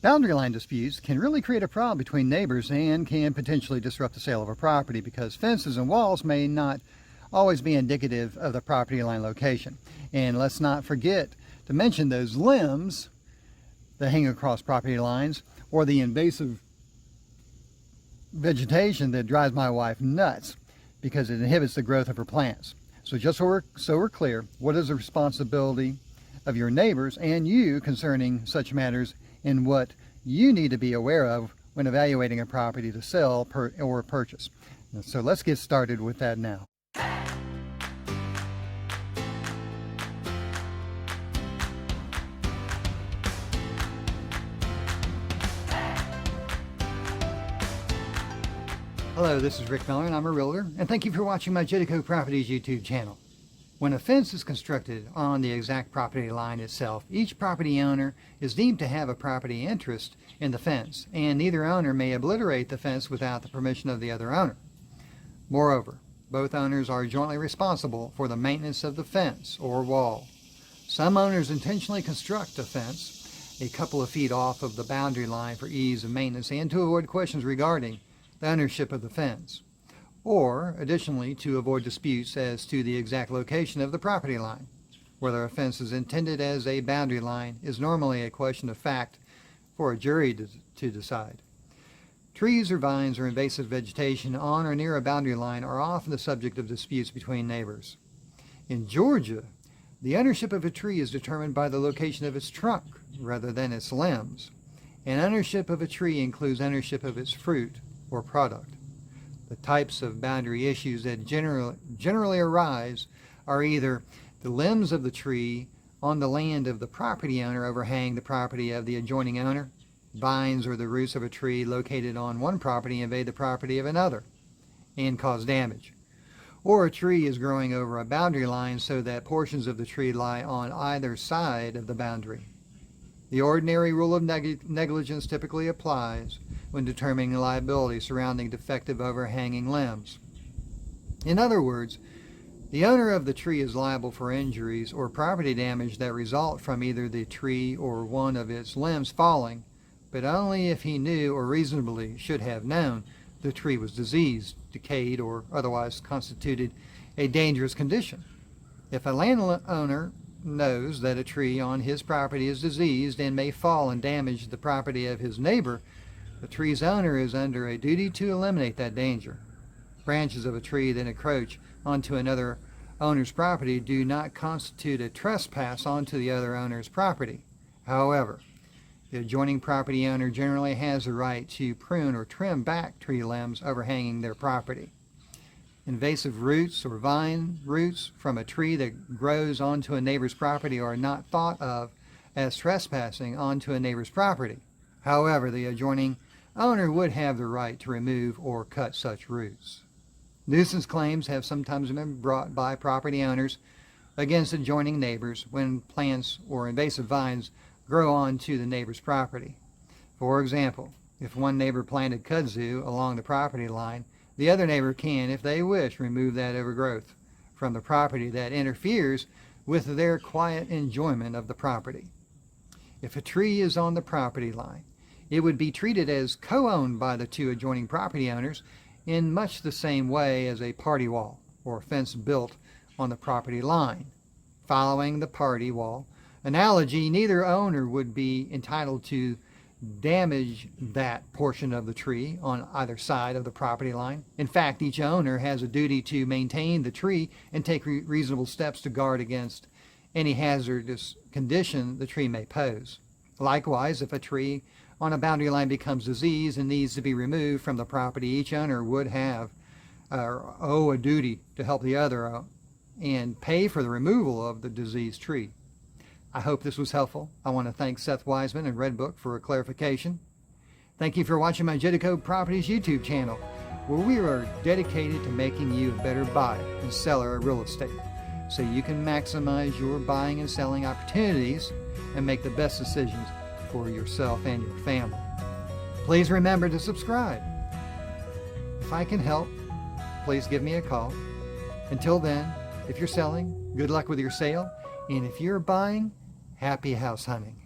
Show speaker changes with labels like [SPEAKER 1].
[SPEAKER 1] Boundary line disputes can really create a problem between neighbors and can potentially disrupt the sale of a property because fences and walls may not always be indicative of the property line location. And let's not forget to mention those limbs that hang across property lines or the invasive vegetation that drives my wife nuts because it inhibits the growth of her plants. So just so we're clear, what is the responsibility of your neighbors and you concerning such matters and what you need to be aware of when evaluating a property to sell or purchase. So let's get started with that now. Hello, this is Rick Miller and I'm a realtor, and thank you for watching my Jedico Properties YouTube channel. When a fence is constructed on the exact property line itself, each property owner is deemed to have a property interest in the fence, and neither owner may obliterate the fence without the permission of the other owner. Moreover, both owners are jointly responsible for the maintenance of the fence or wall. Some owners intentionally construct a fence a couple of feet off of the boundary line for ease of maintenance and to avoid questions regarding the ownership of the fence, or additionally to avoid disputes as to the exact location of the property line. Whether a fence is intended as a boundary line is normally a question of fact for a jury to decide. Trees or vines or invasive vegetation on or near a boundary line are often the subject of disputes between neighbors. In Georgia, the ownership of a tree is determined by the location of its trunk rather than its limbs, and ownership of a tree includes ownership of its fruit or product. The types of boundary issues that generally arise are either the limbs of the tree on the land of the property owner overhang the property of the adjoining owner, vines or the roots of a tree located on one property invade the property of another and cause damage, or a tree is growing over a boundary line so that portions of the tree lie on either side of the boundary. The ordinary rule of negligence typically applies when determining liability surrounding defective overhanging limbs. In other words, the owner of the tree is liable for injuries or property damage that result from either the tree or one of its limbs falling, but only if he knew or reasonably should have known the tree was diseased, decayed, or otherwise constituted a dangerous condition. If a landowner knows that a tree on his property is diseased and may fall and damage the property of his neighbor, the tree's owner is under a duty to eliminate that danger. Branches of a tree that encroach onto another owner's property do not constitute a trespass onto the other owner's property. However, the adjoining property owner generally has the right to prune or trim back tree limbs overhanging their property. Invasive roots or vine roots from a tree that grows onto a neighbor's property are not thought of as trespassing onto a neighbor's property. However, the adjoining owner would have the right to remove or cut such roots. Nuisance claims have sometimes been brought by property owners against adjoining neighbors when plants or invasive vines grow onto the neighbor's property. For example, if one neighbor planted kudzu along the property line, the other neighbor can, if they wish, remove that overgrowth from the property that interferes with their quiet enjoyment of the property. If a tree is on the property line, it would be treated as co-owned by the two adjoining property owners in much the same way as a party wall or fence built on the property line. Following the party wall analogy, neither owner would be entitled to damage that portion of the tree on either side of the property line. In fact, each owner has a duty to maintain the tree and take reasonable steps to guard against any hazardous condition the tree may pose. Likewise, if a tree on a boundary line becomes diseased and needs to be removed from the property, each owner would have owe a duty to help the other and pay for the removal of the diseased tree. I hope this was helpful. I want to thank Seth Wiseman and Redbook for a clarification. Thank you for watching my Jedico Properties YouTube channel, where we are dedicated to making you a better buyer and seller of real estate, so you can maximize your buying and selling opportunities and make the best decisions for yourself and your family. Please remember to subscribe. If I can help, please give me a call. Until then, if you're selling, good luck with your sale. And if you're buying, happy house hunting.